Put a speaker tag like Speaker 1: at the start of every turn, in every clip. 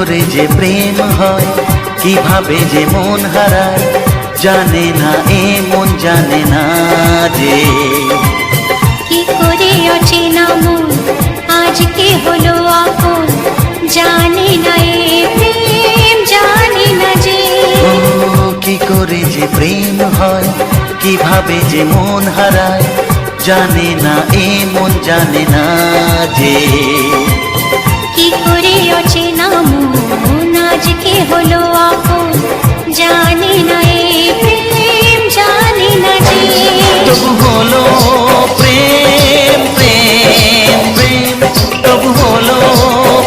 Speaker 1: করে যে প্রেম হয়, কিভাবে যে মন হারায়, জানে না এ মন জানে না যে।
Speaker 2: কি করে অচেনা মন আজকে হলো আপন, জানে না এ প্রেম জানে না যে।
Speaker 1: ও কি করে যে প্রেম হয়, কিভাবে যে মন হারায়, জানে না এ মন জানে না যে।
Speaker 2: কি করে অচেনা মন আজকে হলো আপন, জানে না এ প্রেম জানে না যে।
Speaker 1: তবু হলো প্রেম প্রেম প্রেম, তবু হলো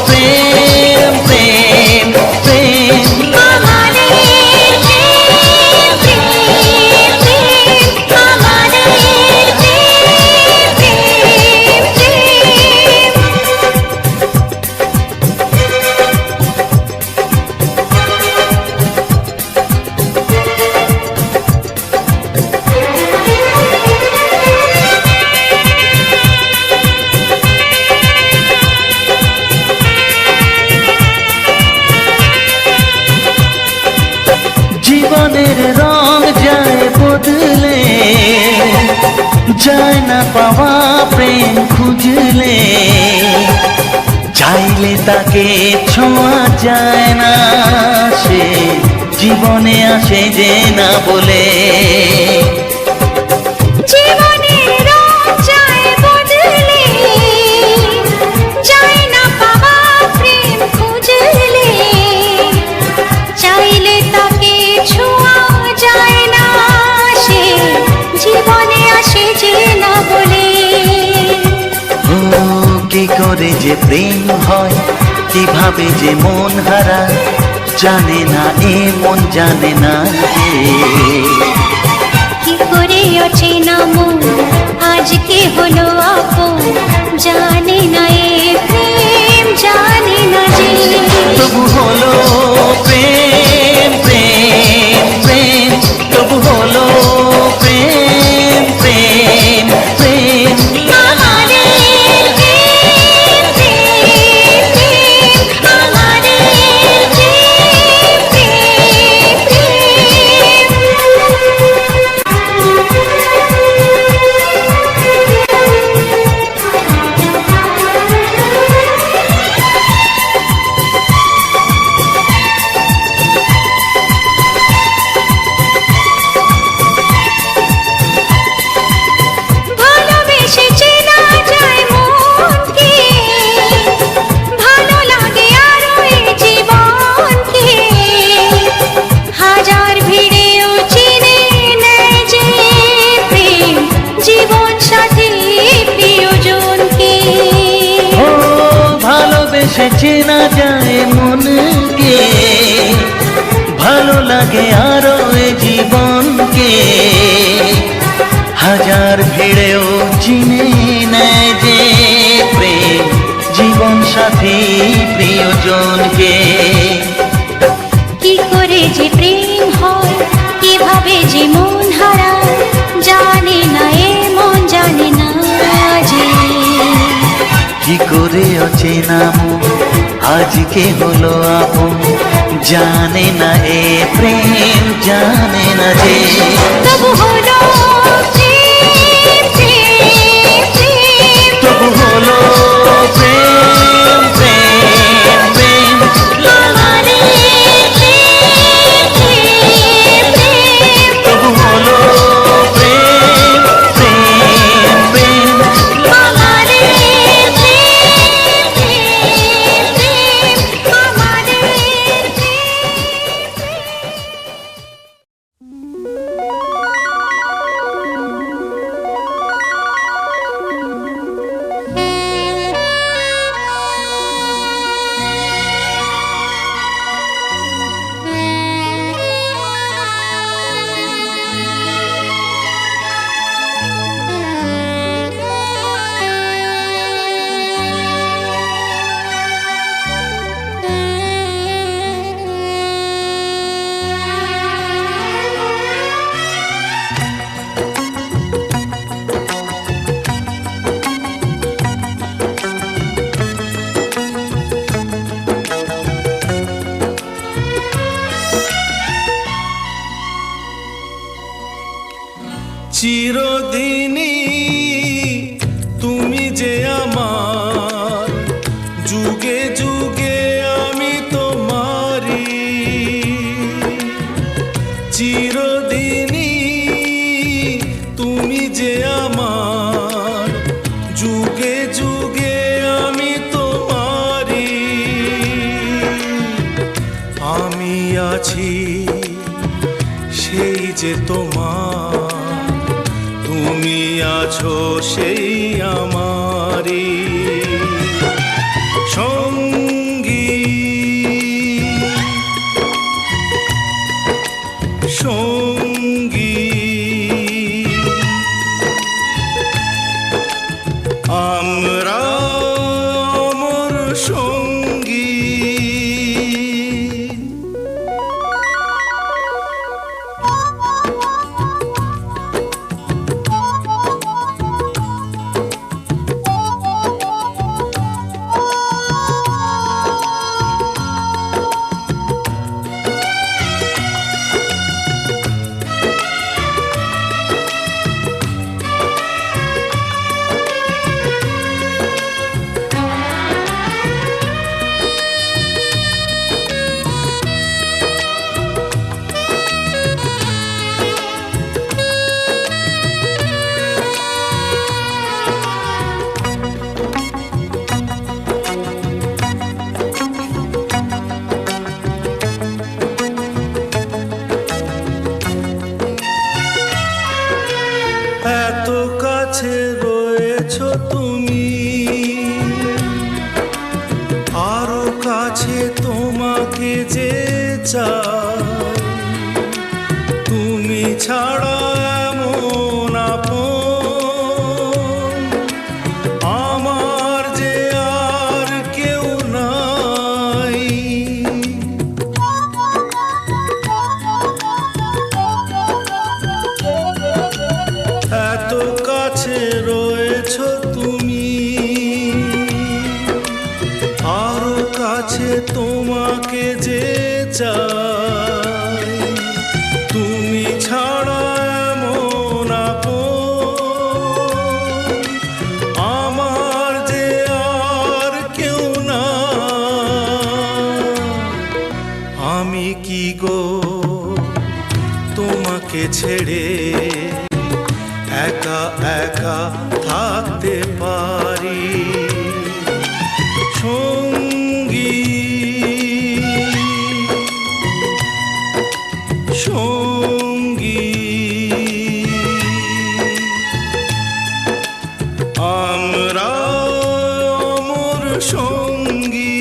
Speaker 1: প্রেম প্রেম প্রেম।
Speaker 2: আমাদের প্রেম প্রেম প্রেম, আমাদের প্রেম প্রেম প্রেম।
Speaker 1: জীবনের রং যায় বদলে, যায় না পাওয়া প্রেম খুঁজলে, চাইলে তাকে ছোঁয়া যায় না, সে জীবনে আসে যে না বলে।
Speaker 2: জীবনের রং যায় বদলে, যায় না পাওয়া প্রেম খুঁজলে, চাইলে তাকে ছোঁয়া যায় না, সে জীবনে আসে যে না বলে।
Speaker 1: ও কি করে যে প্রেম হয়, কিভাবে যে মন হারায়, জানে না এ মন জানে না যে।
Speaker 2: কি করে অচেনা মন আজকে হলো আপন, জানে না এ প্রেম জানে না যে।
Speaker 1: তবু হলো প্রেম প্রেম প্রেম, তবু হলো প্রেম প্রেম প্রেম।
Speaker 2: আমাদের প্রেম প্রেম প্রেম, আমাদের প্রেম প্রেম প্রেম। ভালোবেসে চেনা যায় মনকে, ভালো লাগে আরো এই জীবনকে, হাজার ভিড়েও চিনে নেয় যে প্রেম জীবন সাথী প্রিয়জনকে।
Speaker 1: ও ভালোবেসে চেনা যায় মনকে, ভালো লাগে আরো এ জীবনকে, হাজার ভিড়েও চিনে নেয় যে প্রেম জীবন সাথী প্রিয়জনকে।
Speaker 2: কি করে যে প্রেম হয়, কিভাবে যে মন হারায়, জানে না এ মন জানে না যে।
Speaker 1: কি করে অচেনা মন আজকে হলো আপন, জানে না এ প্রেম জানে না যে।
Speaker 2: তবু হলো প্রেম প্রেম প্রেম,
Speaker 1: তবু হলো প্রেম প্রেম প্রেম।
Speaker 2: আমাদের প্রেম প্রেম প্রেম,
Speaker 1: তবু হলো প্রেম প্রেম প্রেম।
Speaker 2: আমাদের প্রেম প্রেম প্রেম, আমাদের প্রেম প্রেম।
Speaker 3: চিরদিনই তুমি যে আমার, যুগে যুগে আমি তোমারি। চিরদিনই তুমি যে আমার, যুগে যুগে আমি তোমারি। আমি আছি সেই যে তোমার, তুমি আছো সেই আমারি সঙ্গী। সঙ্গী আমরা অমর সঙ্গী। এত কাছে রয়েছো তুমি, আরো কাছে তোমাকে যে চাই। তুমি ছাড়া এমন আপন আমার যে আর কেউ নাই। এত কাছে রয়েছো তুমি, আরো কাছে তোমাকে যে চাই। তুমি ছাড়া এমন আপন আমার যে আর কেউ না। আমি কি গো তোমাকে ছেড়ে একা একা থাকতে পারি সঙ্গী। সঙ্গী আমরা অমর সঙ্গী।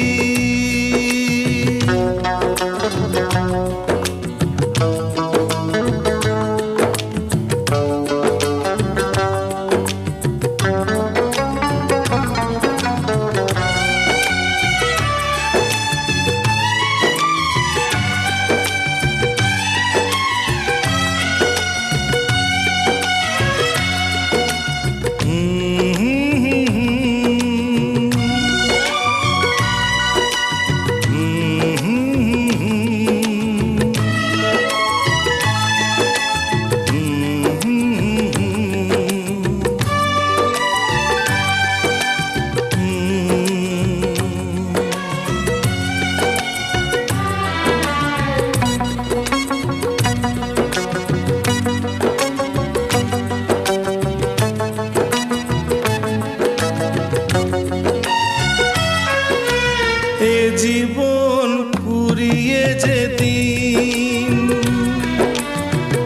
Speaker 3: এ জীবন ফুরিয়ে যেদিন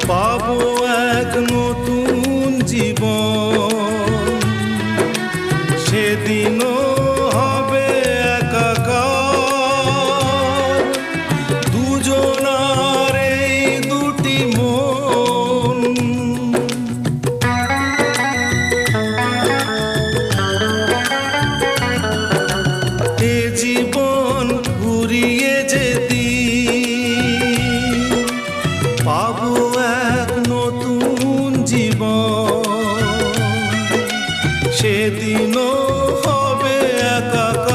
Speaker 3: পাবো এক নতুন জীবন, সেদিনও হবে একাকার দুজনার এই দুটি মন। এ জীবন ফুরিয়ে যেদিন পাবো এক নতুন জীবন, সেদিনও হবে একাকার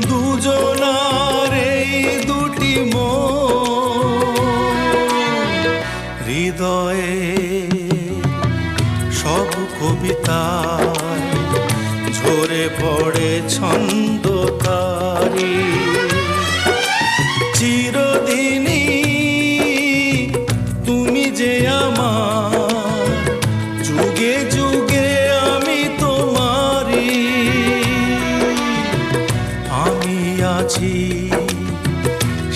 Speaker 3: দুজনার এই দুটি মন। হৃদয় ছন্দ তারি। চিরদিনই তুমি যে আমার, যুগে যুগে আমি তোমারি। আমি আছি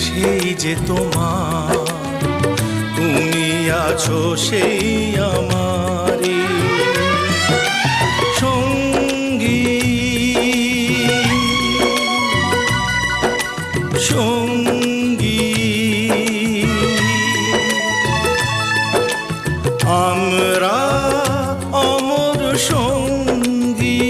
Speaker 3: সেই যে তোমার, তুমি আছো সেই আমারি সঙ্গী সঙ্গী। আমরা অমর সঙ্গী।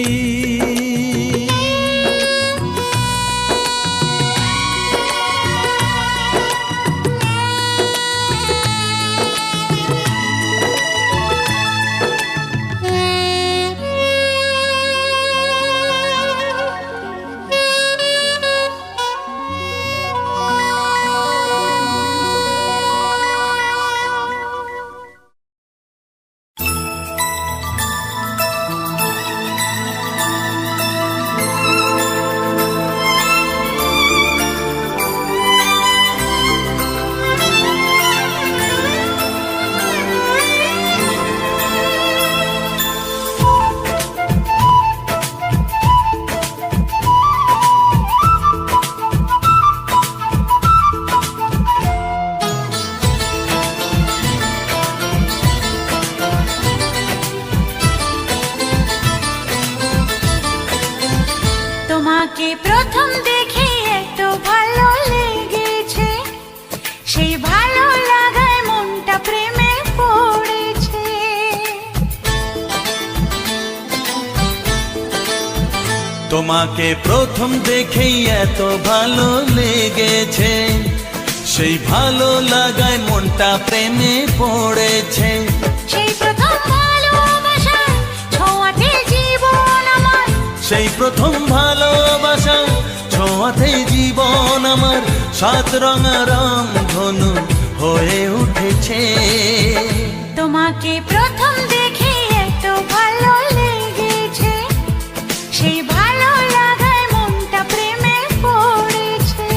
Speaker 2: তোমাকে প্রথম দেখে এত ভালো লেগেছে, সেই ভালো লাগায় মনটা প্রেমে পড়েছে।
Speaker 1: তোমাকে প্রথম দেখেই এত ভালো লেগেছে, সেই ভালো লাগায় মনটা প্রেমে পড়েছে।
Speaker 2: সেই প্রথম ভালোবাসার ছোঁয়াতে জীবন আমার,
Speaker 1: সেই প্রথম ভালোবাসা ছোঁয়াতে জীবন আমার, সাত রঙা রামধনু হয়ে উঠেছে।
Speaker 2: তোমাকে প্রথম দেখে এত ভালো লেগেছে, সেই ভালো লাগায় মনটা প্রেমে পড়েছে।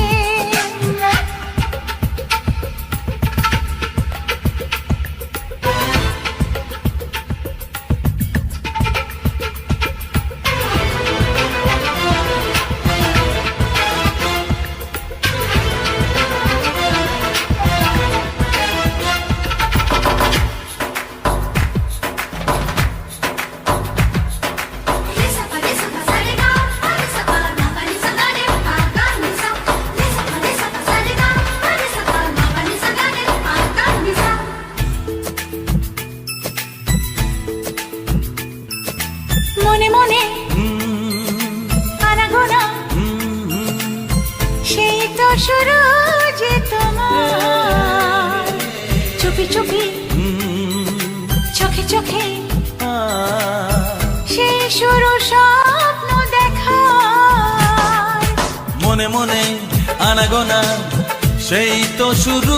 Speaker 2: মনে মনে আনাগোনা, সেই তো শুরু যে তোমার। চুপি চুপি চোখে চোখে সেই শুরু স্বপ্ন দেখা।
Speaker 1: মনে মনে আনাগোনা, সেই তো শুরু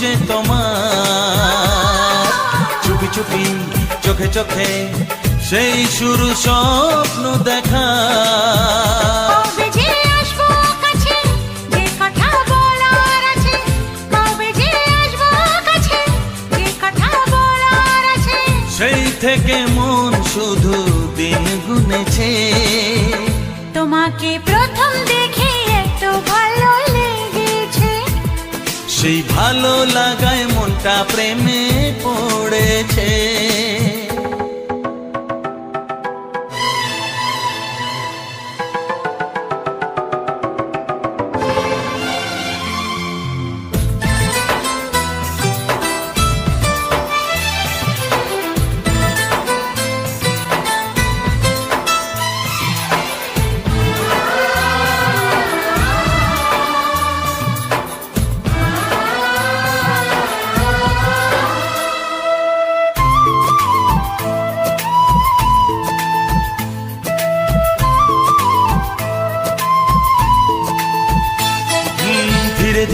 Speaker 1: যে তোমার। চুপি চুপি চোখে চোখে সেই শুরু স্বপ্ন দেখা।
Speaker 2: কবে যে আসবো কাছে, যে কথা বলার আছে, কবে যে আসবো কাছে, যে কথা বলার আছে।
Speaker 1: সেই থেকে মন শুধু দিন গুনেছে।
Speaker 2: তোমাকে প্রথম দেখে এত ভালো লেগেছে,
Speaker 1: সেই ভালো লাগায় মনটা প্রেমে পড়েছে।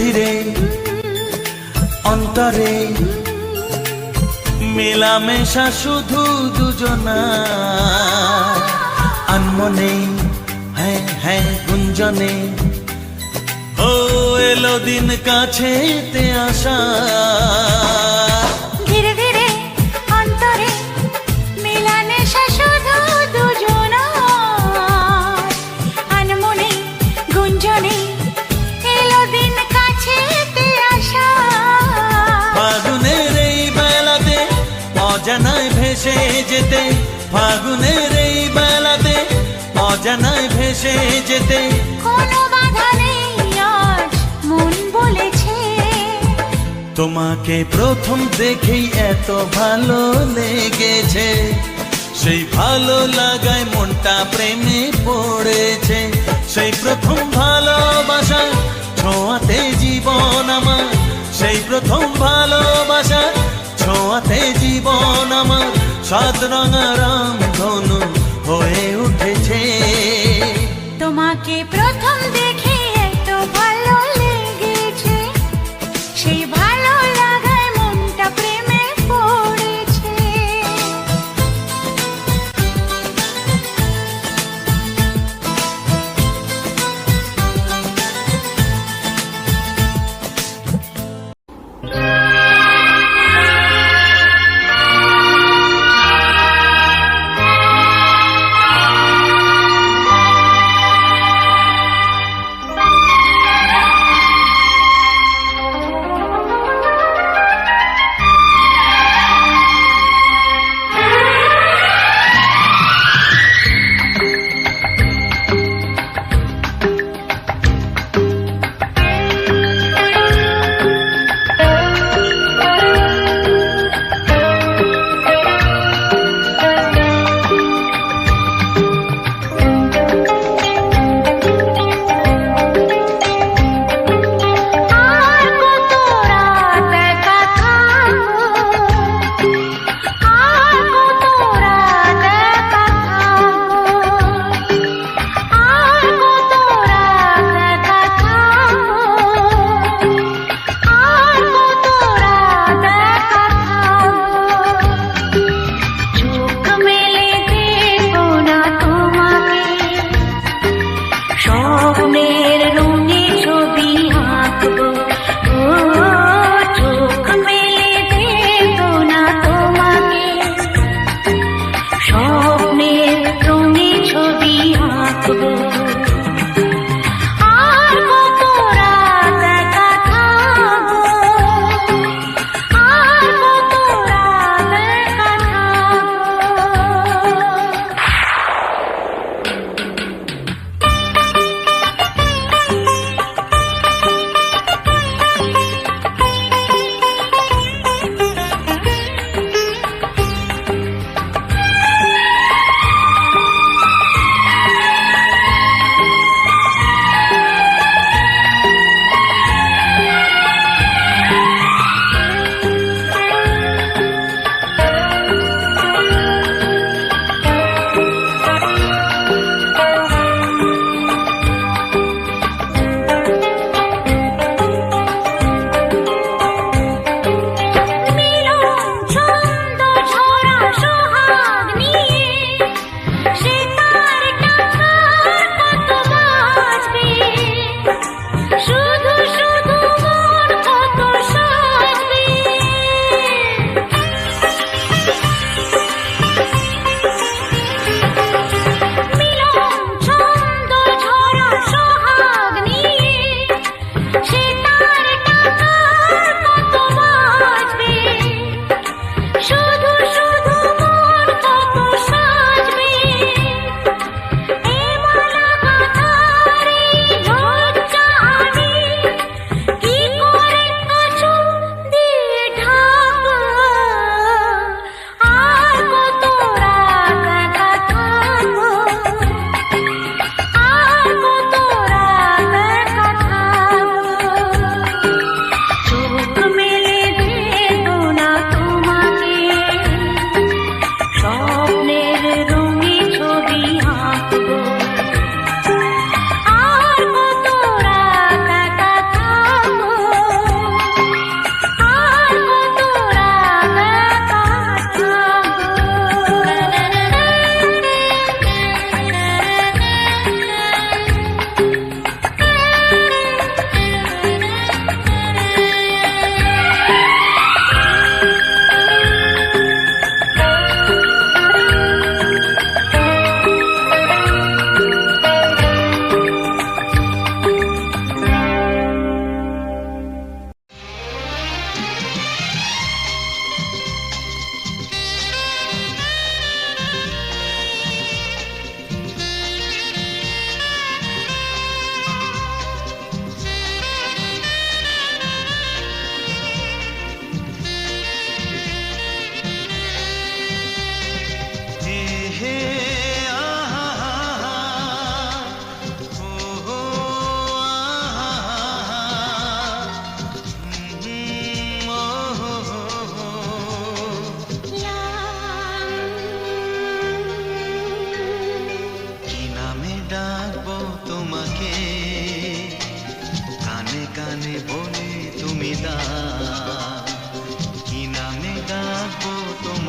Speaker 1: ধীরে অন্তরে মেলামেশা শুধু দুজনা, আনমনে হ্যাঁ হ্যাঁ গুঞ্জনে ও এলো দিন কাছেতে আসা
Speaker 2: ধীরে ধীরে অন্তরে মিলানে শুধু দুজনা আনমনে গুঞ্জনে এলো দিন কাছেতে আসা
Speaker 1: ফাগুনের এই বেলাতে অজানায় ভেসে যেতে ফাগুনের এই বেলাতে অজানায় ভেসে যেতে
Speaker 2: কোনো বাধা নেই আজ মন বলেছে
Speaker 1: তোমাকে প্রথম দেখেই এত ভালো লেগেছে সেই ভালো লাগায় মনটা প্রেমে পড়েছে সেই প্রথম ভালোবাসা ছোঁয়াতে জীবন আমার সেই প্রথম ভালোবাসা ছোঁয়াতে জীবন আমার সাত রঙা রাম ধনু হয়ে উঠেছে
Speaker 2: তোমাকে প্রথম দেখে এত ভালো লেগেছে সেই ভালো লাগায় মনটা প্রেমে পড়েছে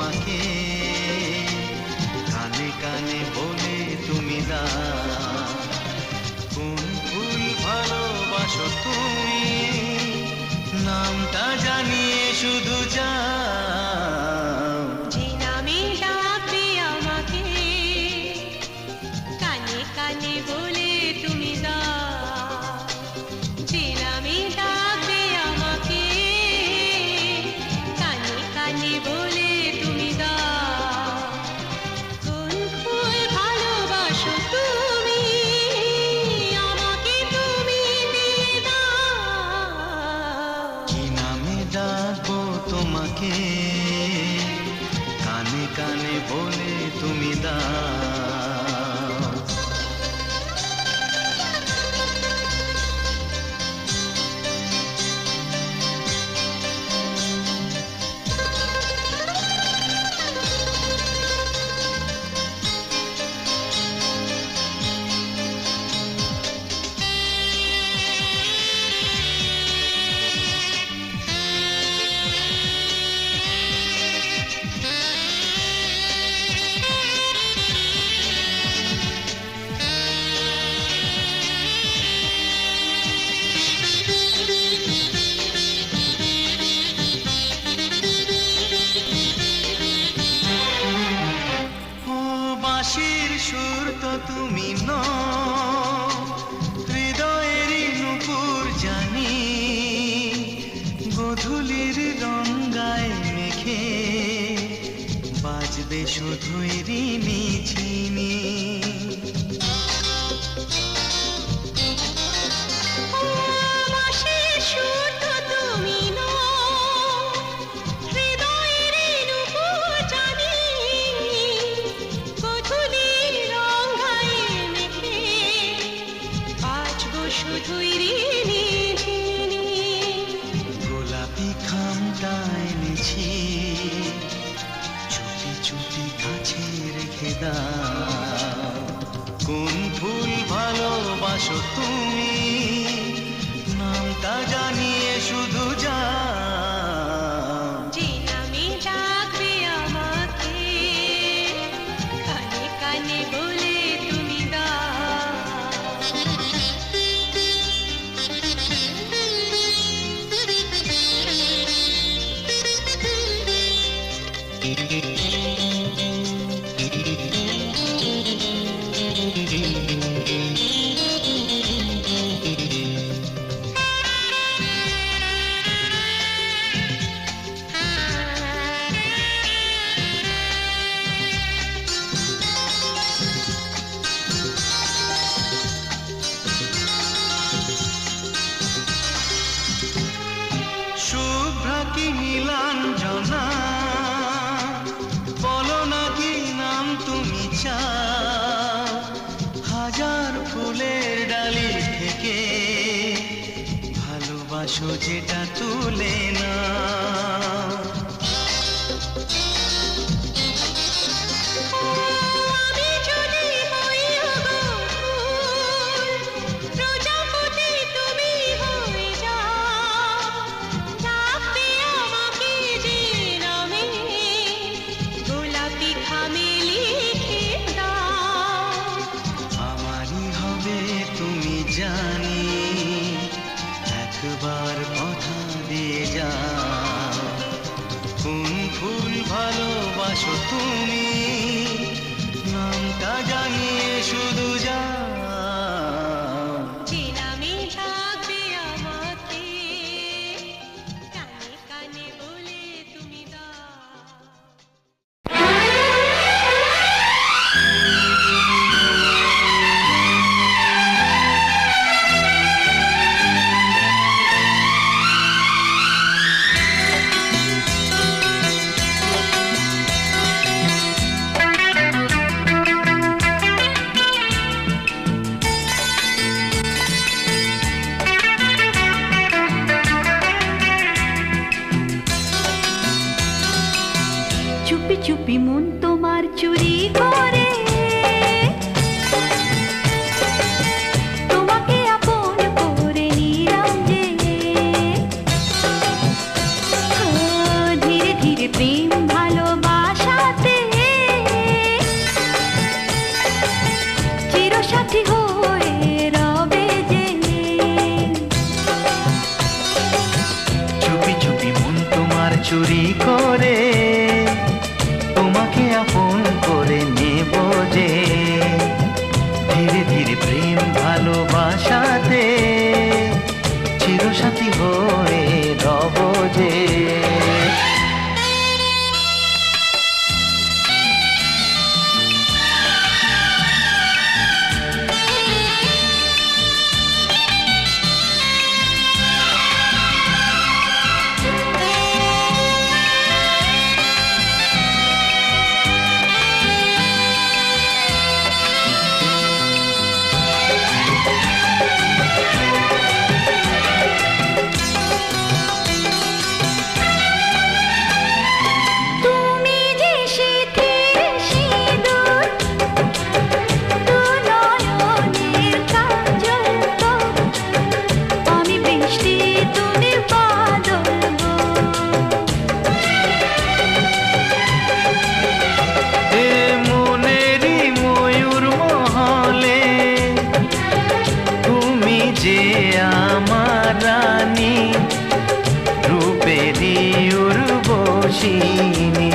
Speaker 1: তোমাকে, কানে কানে বলে তুমি দাও, কোন ফুল ভালোবাসো তুমি, নামটা জানিয়ে শুধু যাও।
Speaker 2: যে নামে ডাকবে আমাকে, কানে কানে বলে তুমি দাও। যে নামে ডাকবে আমাকে, কানে কানে বলে তুমি দাও। কোন ফুল ভালোবাসো তুমি, আমাকে তুমি দিয়ে দাও।
Speaker 1: কি নামে ডাকবো তোমাকে, কানে কানে বলে তুমি দাও। ও বাঁশির সুর তো তুমি নও, হৃদয়েরই নুপুর জানি, গোধূলির রঙ্গায় মেখে বাজবে শুধুই রিমি ঝিমি।
Speaker 2: বাঁশির সুর তো তুমি নও, হৃদয়ের নুপুর জানি, গোধূলির রঙায় মেখে বাজবো শুধুই রিমি ঝিমি।
Speaker 1: গোলাপি খামটা এনেছি, চুপি চুপি কাছে রেখে দাও। কোন ফুল ভালোবাসো তুমি, নামটা জানিয়ে শুধু যাও।
Speaker 2: যে নামে ডাকবে আমাকে, কানে কানে বলে তুমি দাও।
Speaker 1: শুভ্রা কি নীলাঞ্জনা, বলো না কি নাম তুমি চাও, হাজার ফুলের ডালি থেকে ভালোবাসো যেটা তুলে না।
Speaker 2: আমি যদি হই গো ফুল, প্রজাপতি তুমি হয়ে যাও। ডাকবে আমাকে যে নামে, গোলাপি খামে লিখে দাও।
Speaker 1: আমারই হবে তুমি জানি, একবার কথা দিয়ে যাও। কোন ফুল ভালোবাসো তুমি, নামটা জানিয়ে শুধু যাও।
Speaker 2: যে নামে ডাকবে আমাকে, কানে কানে বলে তুমি দাও।
Speaker 4: চুপি চুপি মন তোমার চুরি করে, তোমাকে আপন করে নিলাম যে। ধীরে ধীরে প্রেম ভালোবাসা
Speaker 1: চুরি করে তোমাকে আপন করে নেব যে ধীরে ধীরে প্রেম ভালোবাসাতে চিরসাথী হয়ে রব যে
Speaker 4: তুমি যে শীতের সিঁদুর, দু নয়নের কাজল গো, আমি বৃষ্টি তুমি বাদল গো।
Speaker 1: এ মনেরই ময়ূর মহলে তুমি যে আমার রানী রূপেরই উর্বশিনী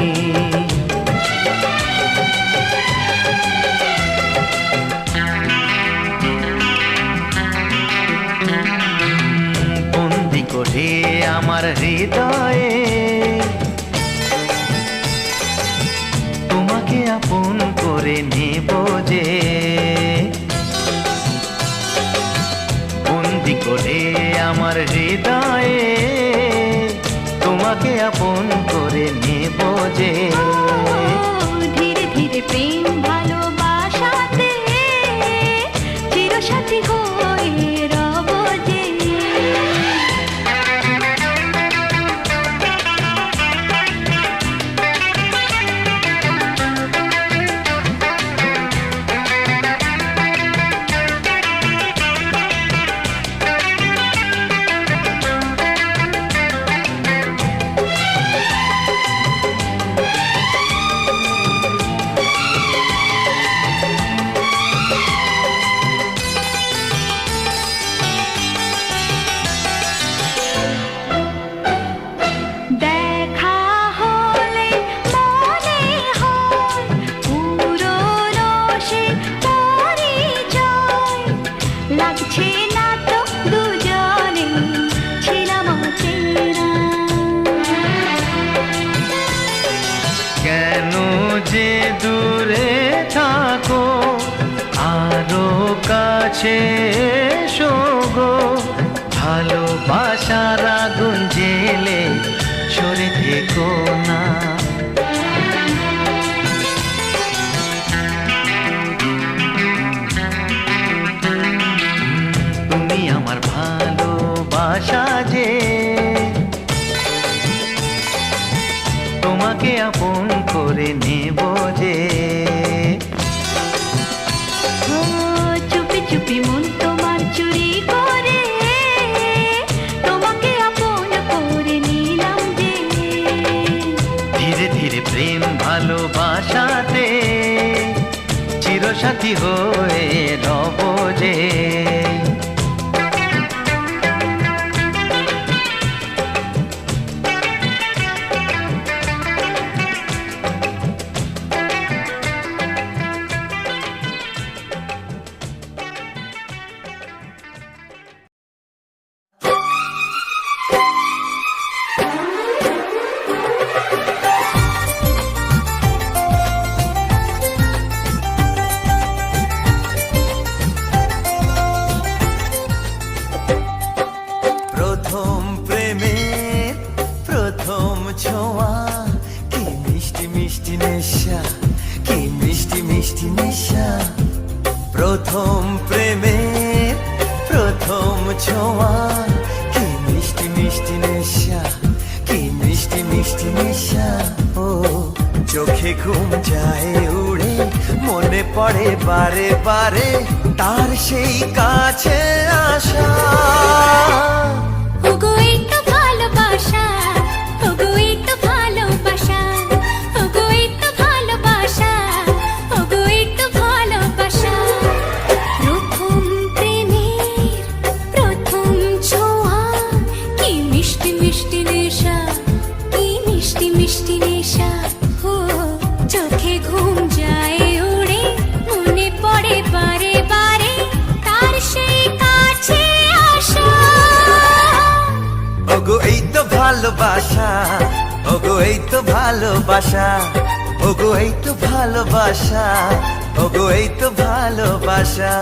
Speaker 1: বন্দি করে আমার হৃদয়ে তোমাকে আপন করে নেব যে বন্দি করে আমার হৃদয়ে তোমাকে আপন করে নেব যে
Speaker 4: ধীরে ধীরে প্রেম ভালোবাসাতে চিরসাথী হয়ে রব যে। দেখা হলে মনে হয় পুরনো সে পরিচয়, লাগছে না তো দুজনে ছিলাম অচেনা।
Speaker 1: কেন যে দূরে থাকো আরো কাছে এসো গো ভালোবাসার আগুন জেলে সরে থেকো না তুমি আমার ভালোবাসা যে তোমাকে আপন করে নেব যে
Speaker 4: ও চুপি চুপি মন তোমার চুরি করে তোমাকে আপন করে নিলাম যে
Speaker 1: ধীরে ধীরে প্রেম ভালোবাসাতে চিরসাথী হয়ে রব যে প্রথম প্রেমের প্রথম ছোঁয়া কি মিষ্টি মিষ্টি নেশা কি মিষ্টি মিষ্টি নেশা প্রথম প্রেমের প্রথম ছোঁয়া কি মিষ্টি মিষ্টি নেশা কি মিষ্টি মিষ্টি নেশা ও চোখে ঘুম যায় উড়ে মনে পড়ে বারে বারে তার সেই কাছে আসা
Speaker 2: ওগো এই তো ভালোবাসা, ওগো এই তো ভালোবাসা, ওগো এই তো ভালোবাসা, ওগো এই তো ভালোবাসা। প্রথম প্রেমের প্রথম ছোঁয়া কি মিষ্টি মিষ্টি নেশা, কি মিষ্টি নেশা ও চোখে ঘুম যায় উড়ে মনে পড়ে বারে বারে তার সেই কাছে আসা
Speaker 1: ওগো এই তো ভালোবাসা, ওগো এই তো ভালোবাসা, ওগো এই তো ভালোবাসা, ওগো এই তো ভালোবাসা।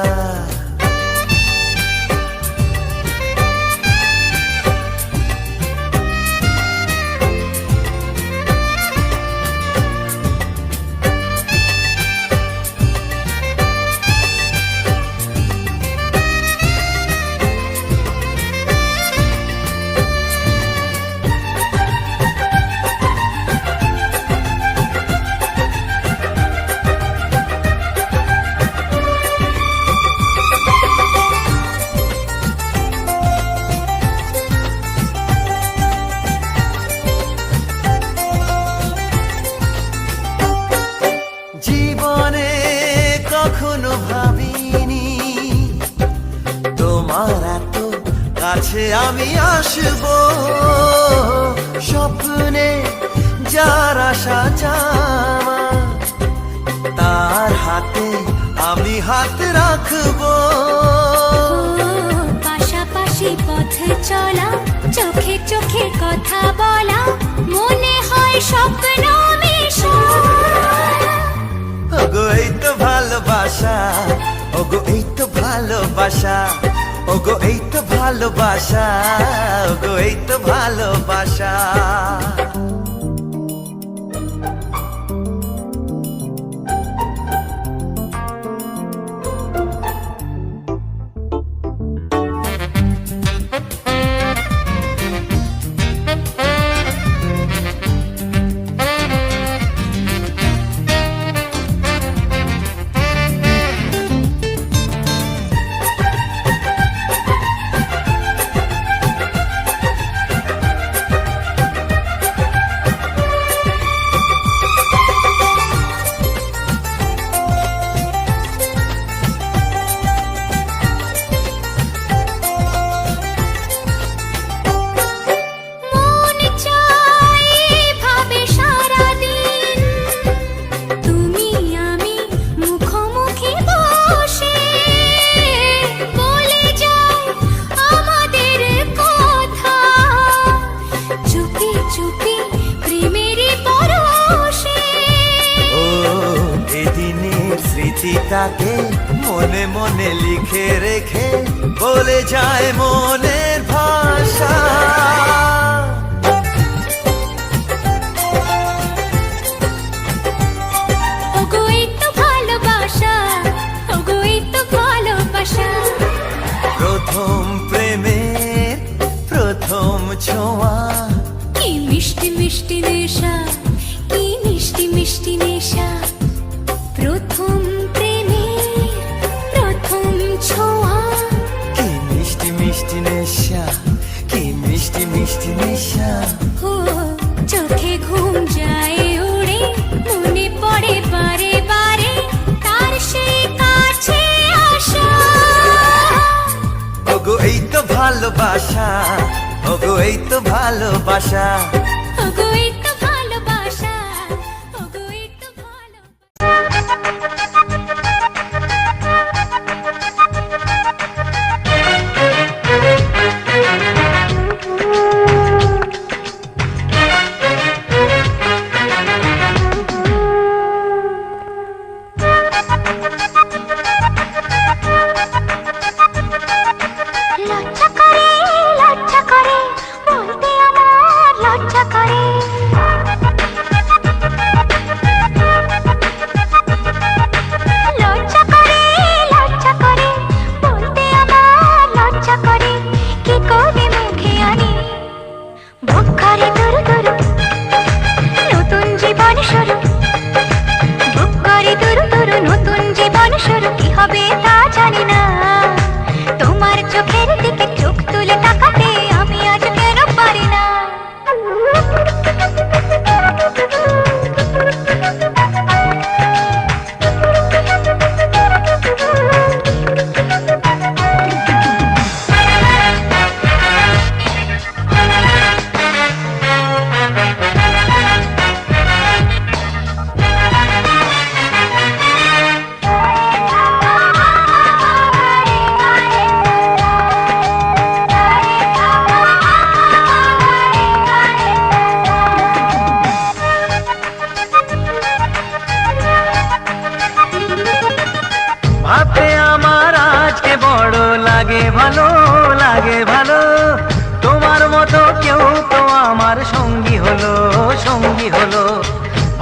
Speaker 1: জীবনে কখনো ভাবিনি তোমার এত কাছে আমি আসব, স্বপ্নে যার আশা জামা তার হাতে আমি হাত রাখবো।
Speaker 2: পাশাপাশি পথে চলা চোখে চোখে কথা বলা মনে হয় স্বপ্ন মেশা
Speaker 1: ওগো এই তো ভালোবাসা, ওগো এই তো ভালোবাসা, ওগো এই তো ভালোবাসা, ওগো এই তো ভালোবাসা।
Speaker 2: মন চায় ভাবে সারাদিন তুমি আমি মুখোমুখি বসে বলে যাও আমাদের কথা চুপি চুপি প্রেমেরই পরশে
Speaker 1: ও এদিনের স্মৃতিটাকে মনে মনে লিখে রেখে বলে যায় মনের ভাষা।
Speaker 2: ওগো এই তো ভালোবাসা, ওগো এই তো ভালোবাসা
Speaker 1: প্রথম প্রেমের প্রথম ছোঁয়া,
Speaker 2: কি মিষ্টি মিষ্টি নেশা, কি মিষ্টি মিষ্টি নেশা প্রথম প্রেমের প্রথম ছোঁয়া
Speaker 1: কি মিষ্টি মিষ্টি নেশা, কি মিষ্টি মিষ্টি নেশা।
Speaker 2: ও চোখে ঘুম যায় উড়ে মনে পড়ে বারে বারে তার সেই কাছে আসা
Speaker 1: ওগো এই তো ভালোবাসা, ওগো এই তো ভালোবাসা।
Speaker 2: ওগো এই তো ভালোবাসা, ওগো এই তো ভালোবাসা লজ্জা করে বলতে আমার লজ্জা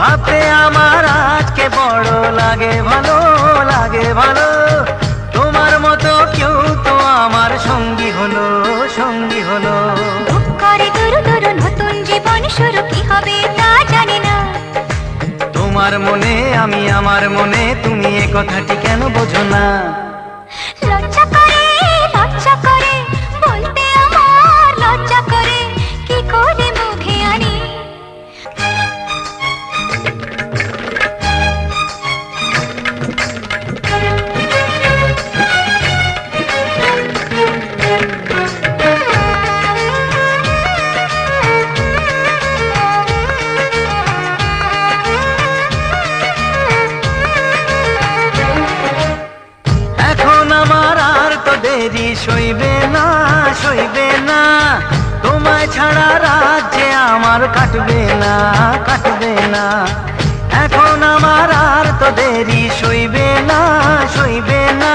Speaker 1: ভাবতে আমার আজকে বড় লাগে ভালো, লাগে ভালো। তোমার মতো কেউ তো আমার সঙ্গী হলো, সঙ্গী হলো।
Speaker 2: বুক করে দুরু দুরু নতুন জীবন শুরু, কি হবে তা জানি না।
Speaker 1: তোমার মনে আমি, আমার মনে তুমি, এ কথাটি কেন বোঝো না?
Speaker 2: লজ্জা করে বলতে আমার লজ্জা করে, কি করে মুখে আনি।
Speaker 1: এখন আমার আর তো দেরি সইবে না, সইবে না। তোমায় ছাড়া রাজ্যে আমার কাটবে না, কাটবে না। এখন আমার আর তো দেরি সইবে না, সইবে না।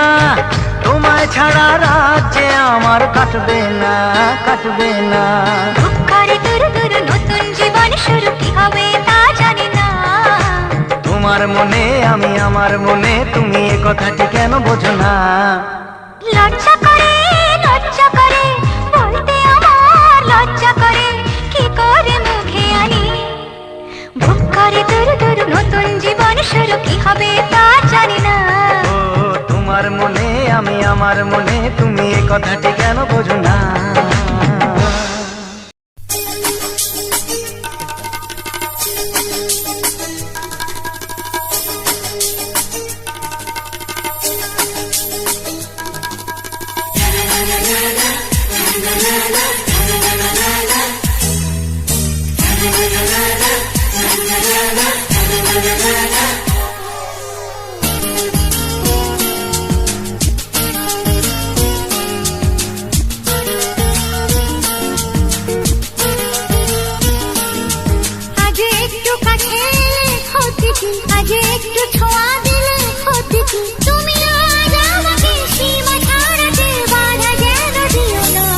Speaker 1: তোমায় ছাড়া রাজ্যে আমার কাটবে না, কাটবে না।
Speaker 2: বুক করে দুরু দুরু নতুন জীবন শুরু, কি হবে তা জানি না।
Speaker 1: তোমার মনে আমি, আমার মনে তুমি, এ কথাটি কেন বোঝো না?
Speaker 2: লজ্জা করে বলতে আমার লজ্জা করে, কি করে মুখে আনি। বুক করে দুরু দুরু নতুন জীবন শুরু, কি হবে তা জানি না।
Speaker 1: ও তোমার মনে আমি, আমার মনে তুমি, এ কথাটি কেন বোঝো না?
Speaker 2: আজ একটু কাছে এলে ক্ষতি কি, আজ একটু ছোঁয়া দিলে ক্ষতি কি। তুমি আজ আমাকে সীমা ছাড়াতে বাধা যেন দিও না।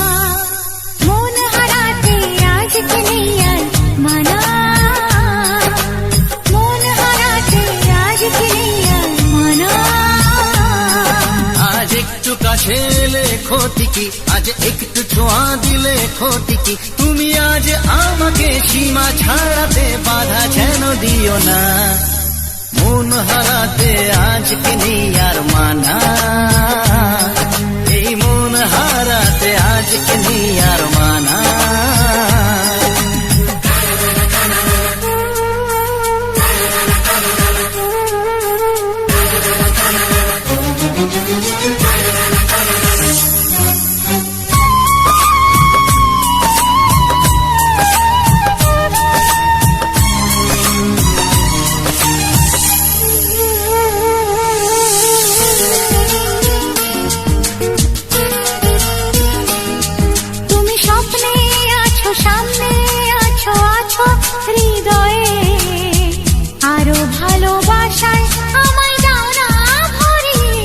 Speaker 2: মন হারাতে আজকে নেই আর মানা, মন হারাতে আজকে নেই আর মানা।
Speaker 1: আজ একটু কাছে এলে ক্ষতি কি, আজ একটু ছোঁয়া দিলে ক্ষতি কি। তুমি আজ আমাকে সীমা ছাড়াতে বাধা যেন দিও না। মন হারাতে আজকে নেই আর মানা, এই মন হারাতে আজকে নেই আর মানা।
Speaker 2: তুমি স্বপ্নে আছো, সামনে আছো, আছো হৃদয়ে। আরো ভালোবাসায় আমায় দাও না ভরিয়ে।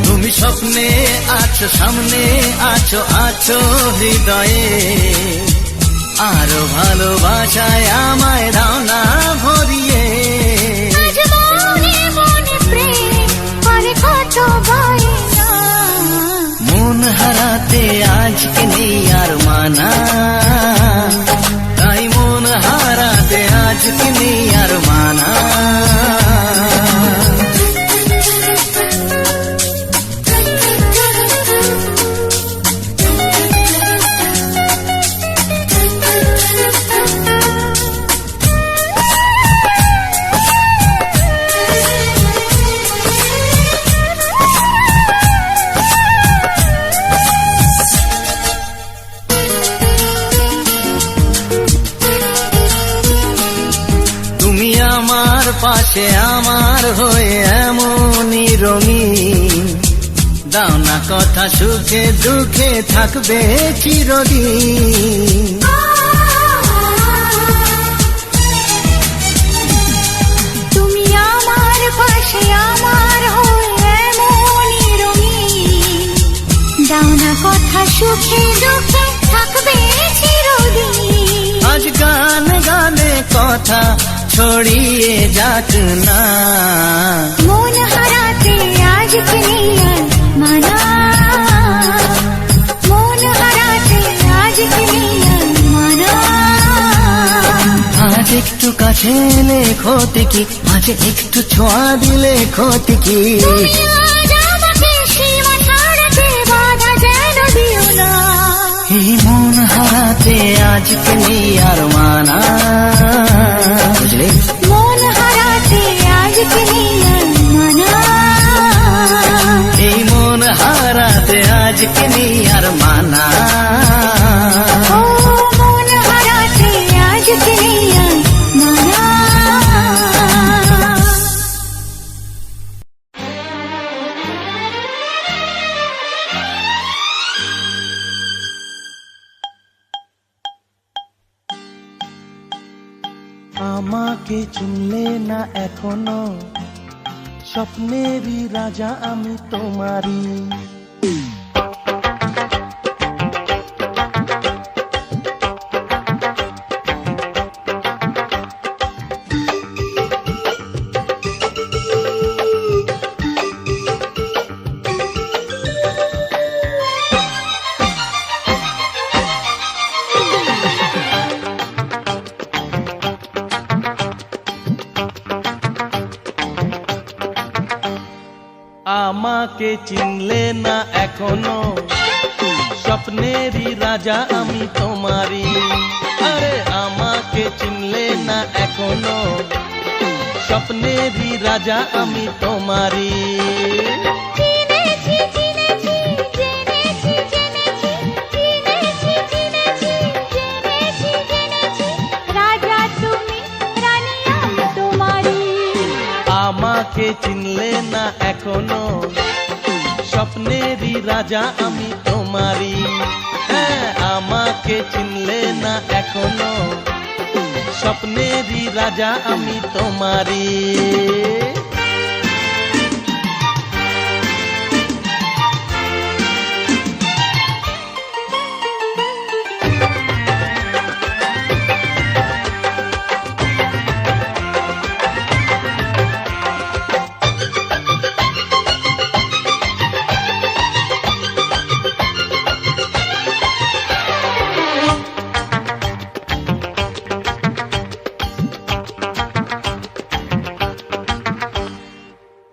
Speaker 1: তুমি স্বপ্নে আছো, সামনে আছো, আছো হৃদয়ে। আরো ভালোবাসায় আমায় দাও না ভরিয়ে।
Speaker 2: আজ মনে মনে প্রেম করে কত বায়না।
Speaker 1: মন হারাতে আজকে নেই আর মানা, তাই মন হারাতে আজকে নেই আর মানা। তুমি আমার পাশে, আমার হয়ে এমনই রঙিন। দাও না কথা, সুখে দুঃখে থাকবে চিরদিন।
Speaker 2: তুমি আমার পাশে, আমার হয়ে এমনই রঙিন। দাও শোনা কথা সুখে দুঃখে থাকবে চিরদিন।
Speaker 1: আজ গান গানে কথা ছড়িয়ে যাক না,
Speaker 2: মন হারাতে আজকে নেই আর মানা, মন হারাতে আজকে নেই আর মানা।
Speaker 1: আজ একটু কাছে এলে ক্ষতি কি, আজ একটু ছোঁয়া দিলে ক্ষতি কি।
Speaker 2: তুমি আজ আমাকে সীমা ছাড়াতে বাধা যেন দিও না।
Speaker 1: এই মন হারাতে আজকে নেই আর মানা, বুঝলে?
Speaker 2: মন হারাতে আজকে নেই আর মানা।
Speaker 1: এই মন হারাতে আজকে নেই আর মানা।
Speaker 2: ও মন হারাতে আজকে নেই আর মানা।
Speaker 3: আমাকে চিনলে না এখনো, স্বপ্নেরই রাজা আমি তোমারই। আমাকে চিনলে না এখনো, স্বপ্নেরই রাজা আমি তোমারই। আরে আমাকে চিনলে না এখনো, স্বপ্নেরই রাজা আমি তোমারই।
Speaker 2: চিনেছি চিনেছি জেনেছি জেনেছি, চিনেছি চিনেছি জেনেছি জেনেছি, রাজা তুমি রানী আমি তোমারই।
Speaker 3: আমাকে চিনলে না এখনো, স্বপ্নেরই রাজা আমি তোমারই। হ্যাঁ, আমাকে চিনলে না এখনো, স্বপ্নেরই রাজা আমি তোমারই।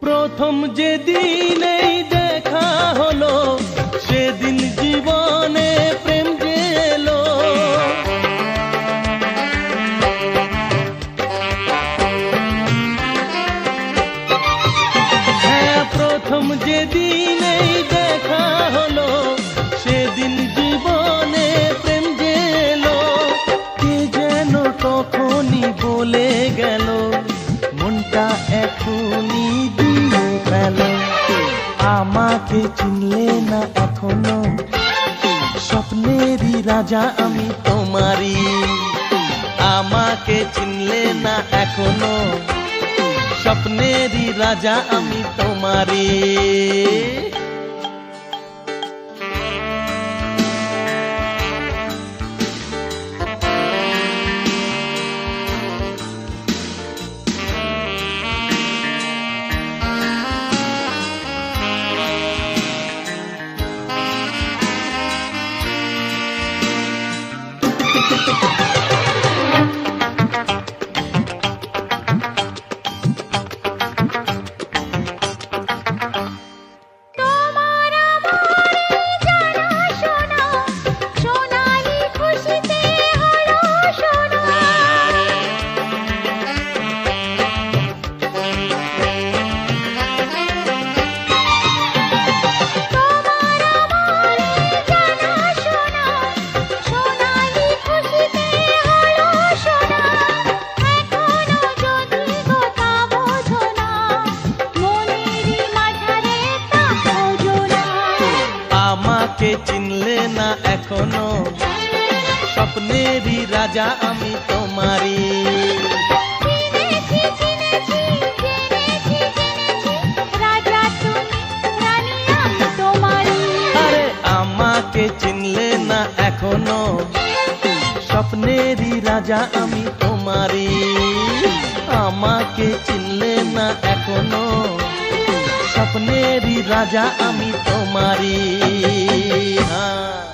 Speaker 3: প্রথম যেদিন এই দেখা হলো, সেদিন জীবনে প্রেম গেলো। হ্যাঁ, প্রথম যেদিন এই দেখা হলো, সেদিন জীবনে প্রেম গেলো। কে যেন তখনই বলে গেল, মনটা এখনই দিয়ে ফেল। আমাকে চিনলে না এখনো, স্বপ্নেরই রাজা আমি তোমারই। আমাকে চিনলে না এখনো, স্বপ্নেরই রাজা আমি তোমারই। চিনলে না এখনো, স্বপ্নেরই রাজা আমি তোমারই। আরে আমার এখনো স্বপ্নেরই রাজা আমি তোমারই আমাকে চিনলে না এখনো স্বপ্নেরই রাজা আমি তোমারই হ্যাঁ